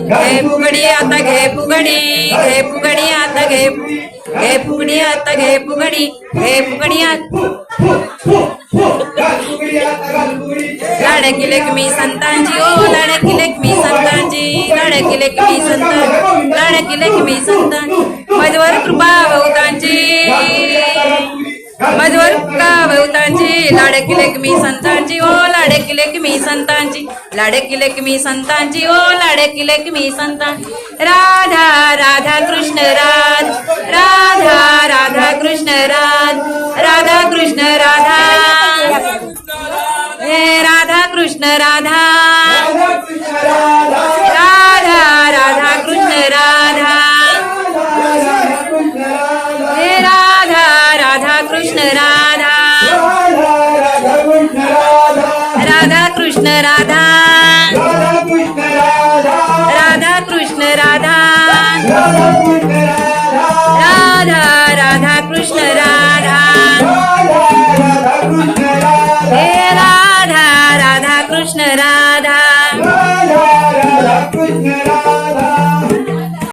घे फुगडी आता घे फुगडी घे फुगडी आता घे घे फुगडी आता घे फुगडी घे फुगडी लाडकी लेकमी संतांची ओ लाडकी लेकमी संतांची लाडकी लेकमी संतान लाडकी लेकमी संतान मजवर कृपा बहुतांची मजवर कृपा बहुतांची लाडकी लेकमी संतांची ओ लाडकी लेकमी संतांची लाडकी लेकमी संतांची ओ लाडकी लेकमी संतान राधा राधा कृष्ण राध राधा राधा कृष्ण राध राधा कृष्ण राधा हे राधा कृष्ण राधा राधा राधा कृष्ण राधा हे राधा राधा कृष्ण राधा राधा कृष्ण राधा राधा कृष्ण राधा राधा राधा कृष्ण राधा हे राधा राधा कृष्ण राधा